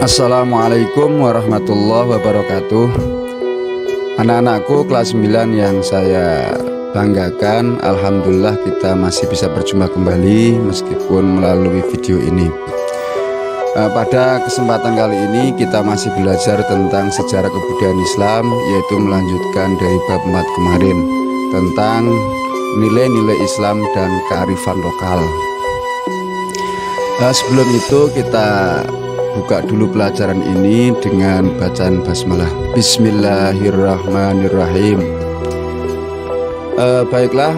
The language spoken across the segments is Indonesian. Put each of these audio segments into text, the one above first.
Assalamualaikum warahmatullahi wabarakatuh. Anak-anakku kelas 9 yang saya banggakan, alhamdulillah kita masih bisa berjumpa kembali meskipun melalui video ini. Pada kesempatan kali ini kita masih belajar tentang sejarah kebudayaan Islam, yaitu melanjutkan dari bab 4 kemarin tentang nilai-nilai Islam dan kearifan lokal. Sebelum itu kita buka dulu pelajaran ini dengan bacaan basmalah. Bismillahirrahmanirrahim. Baiklah,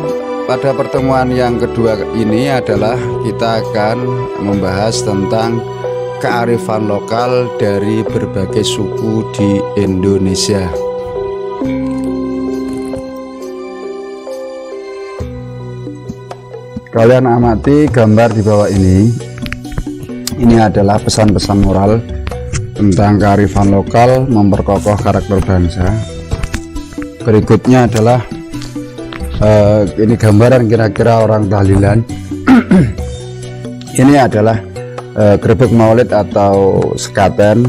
pada pertemuan yang kedua ini adalah kita akan membahas tentang kearifan lokal dari berbagai suku di Indonesia. Kalian amati gambar di bawah ini. Ini adalah pesan-pesan moral tentang kearifan lokal, memperkokoh karakter bangsa. Berikutnya adalah ini gambaran kira-kira orang tahlilan. Ini adalah grebek maulid atau sekaten.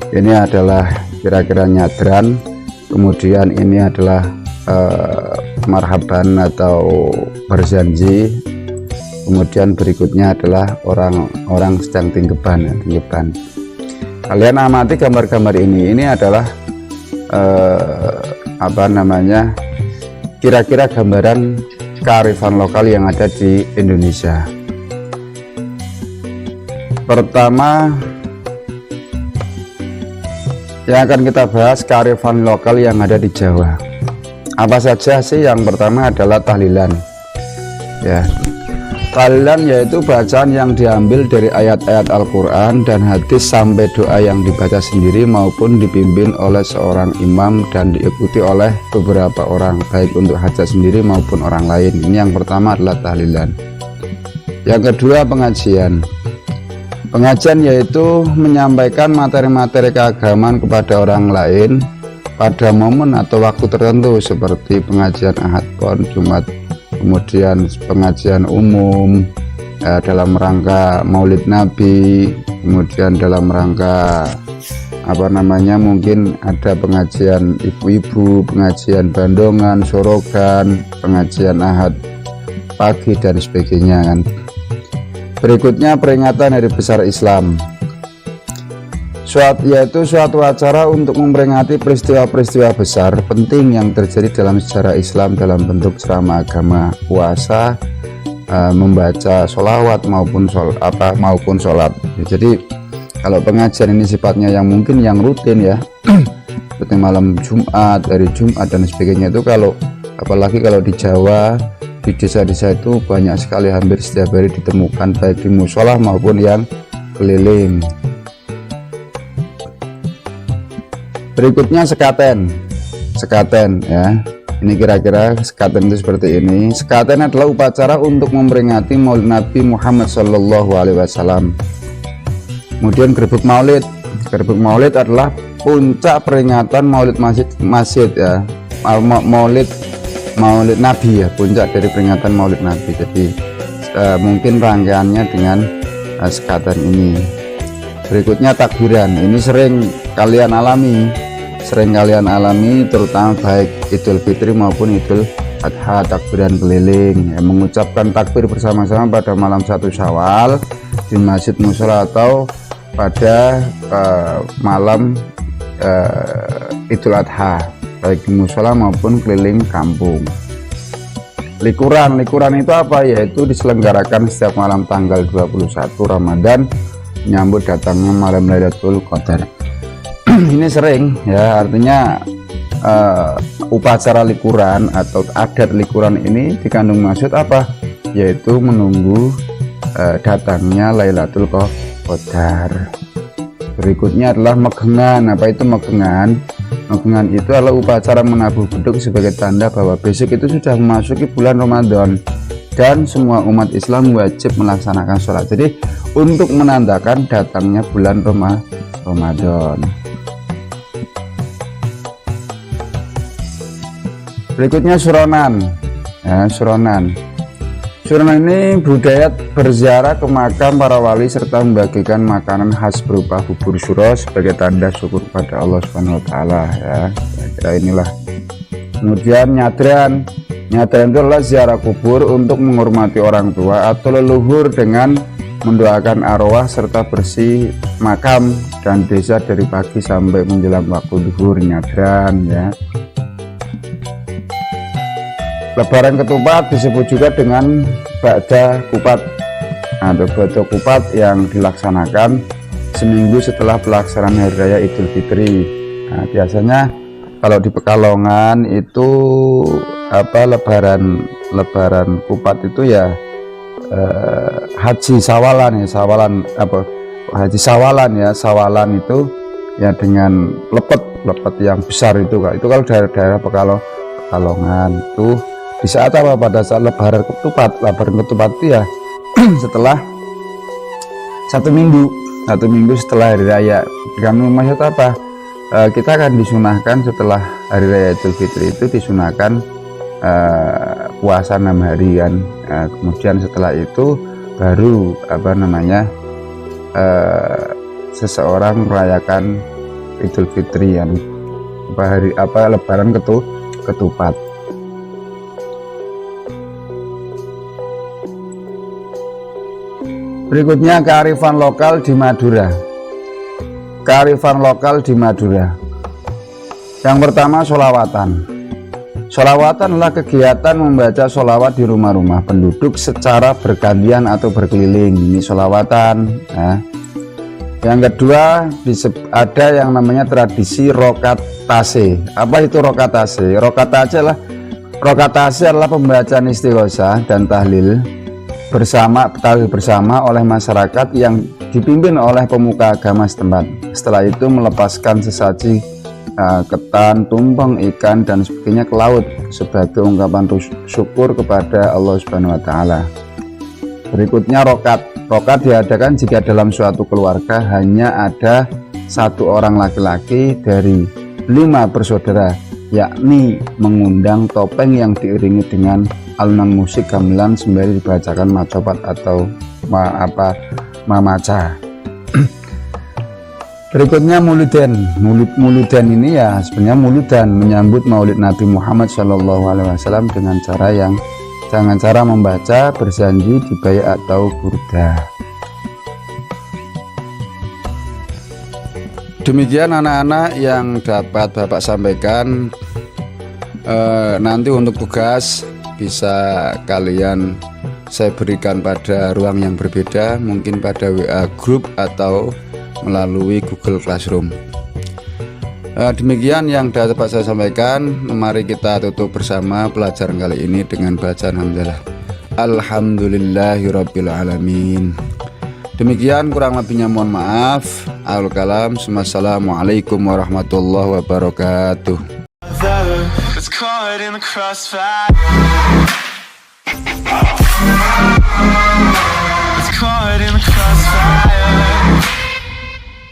Ini adalah kira-kira nyadran. Kemudian ini adalah marhaban atau berjanji. Kemudian berikutnya adalah orang sedang tingkeban. Kalian amati gambar-gambar ini. Ini adalah kira-kira gambaran kearifan lokal yang ada di Indonesia. Pertama yang akan kita bahas kearifan lokal yang ada di Jawa. Apa saja sih? Yang pertama adalah tahlilan. Ya. Tahlilan yaitu bacaan yang diambil dari ayat-ayat Al-Quran dan hadis sampai doa yang dibaca sendiri maupun dipimpin oleh seorang imam dan diikuti oleh beberapa orang, baik untuk hajat sendiri maupun orang lain. Ini yang pertama adalah tahlilan. Yang kedua, pengajian. Pengajian yaitu menyampaikan materi-materi keagamaan kepada orang lain pada momen atau waktu tertentu, seperti pengajian Ahad Pon, Jumat, kemudian pengajian umum dalam rangka Maulid Nabi, kemudian dalam rangka mungkin ada pengajian ibu-ibu, pengajian bandongan, sorogan, pengajian Ahad pagi dan sebagainya kan. Berikutnya peringatan Hari Besar Islam, yaitu suatu acara untuk memperingati peristiwa-peristiwa besar penting yang terjadi dalam sejarah Islam dalam bentuk ceramah agama, puasa, membaca sholawat maupun sholat. Jadi kalau pengajian ini sifatnya yang mungkin yang rutin ya, seperti malam Jumat, hari Jumat dan sebagainya, itu apalagi kalau di Jawa, di desa-desa itu banyak sekali, hampir setiap hari ditemukan baik di musola maupun yang keliling. Berikutnya sekaten ya. Ini kira-kira sekaten itu seperti ini. Sekaten adalah upacara untuk memperingati Maulid Nabi Muhammad SAW. Kemudian grebek maulid. Grebek maulid adalah puncak peringatan Maulid masjid ya. Maulid Nabi ya, puncak dari peringatan Maulid Nabi. Jadi mungkin rangkaiannya dengan sekaten ini. Berikutnya takbiran. Ini sering kalian alami terutama baik Idul Fitri maupun Idul Adha, takbiran keliling ya, mengucapkan takbir bersama-sama pada malam 1 Syawal di masjid musola atau pada malam Idul Adha, baik di musola maupun keliling kampung. Likuran itu apa? Yaitu diselenggarakan setiap malam tanggal 21 Ramadan menyambut datangnya malam Lailatul Qadar. Ini sering ya, artinya upacara likuran atau adat likuran ini dikandung maksud apa? Yaitu menunggu datangnya Lailatul Qadar. Berikutnya adalah megengan. Apa itu megengan? Megengan itu adalah upacara menabuh beduk sebagai tanda bahwa besok itu sudah memasuki bulan Ramadan dan semua umat Islam wajib melaksanakan sholat. Jadi untuk menandakan datangnya bulan Ramadan. Berikutnya suronan ya, suronan Surna ini budaya berziarah ke makam para wali serta membagikan makanan khas berupa bubur suro sebagai tanda syukur pada Allah Subhanahu wa taala ya. Kira inilah. Kemudian nyadran itu adalah ziarah kubur untuk menghormati orang tua atau leluhur dengan mendoakan arwah serta bersih makam dan desa dari pagi sampai menjelang waktu zuhur nyadran ya. Lebaran ketupat disebut juga dengan ba'da kupat atau ba'da kupat yang dilaksanakan seminggu setelah pelaksanaan Hari Raya Idul Fitri. Nah, biasanya kalau di Pekalongan itu lebaran kupat itu ya haji sawalan ya, sawalan itu ya dengan lepet yang besar itu Kak. Itu kalau daerah Pekalongan itu di saat pada saat lebaran ketupat itu ya setelah satu minggu setelah hari raya. Kami maksud apa, kita akan disunahkan setelah hari raya Idul Fitri itu disunahkan puasa 6 hari kan. Kemudian setelah itu baru seseorang merayakan Idul Fitri yang lebaran ketupat. Berikutnya kearifan lokal di Madura. Yang pertama, sholawatan. Sholawatan adalah kegiatan membaca sholawat di rumah-rumah penduduk secara bergantian atau berkeliling. Ini sholawatan ya. Yang kedua, ada yang namanya tradisi rokatase. Apa itu rokatase? Rokatase adalah pembacaan istighosah dan tahlil bersama oleh masyarakat yang dipimpin oleh pemuka agama setempat. Setelah itu melepaskan sesaji ketan, tumpeng, ikan dan sebagainya ke laut sebagai ungkapan syukur kepada Allah Subhanahu wa taala. Berikutnya rokat diadakan jika dalam suatu keluarga hanya ada satu orang laki-laki dari 5 bersaudara, yakni mengundang topeng yang diiringi dengan alunan musik gamelan sembari dibacakan macopat atau mamaca. Berikutnya Muludan ini ya sebenarnya Muludan menyambut Maulid Nabi Muhammad SAW dengan cara membaca, berjanji, dibayar atau burda. Demikian anak-anak yang dapat Bapak sampaikan. Nanti untuk tugas bisa kalian saya berikan pada ruang yang berbeda, mungkin pada WA group atau melalui Google Classroom. Demikian yang dapat saya sampaikan. Mari kita tutup bersama pelajaran kali ini dengan bacaan hamdalah. Alhamdulillahirabbil alamin. Demikian, kurang lebihnya mohon maaf. Akhirul kalam. Assalamualaikum warahmatullahi wabarakatuh. It's caught in the crossfire. It's caught in the crossfire.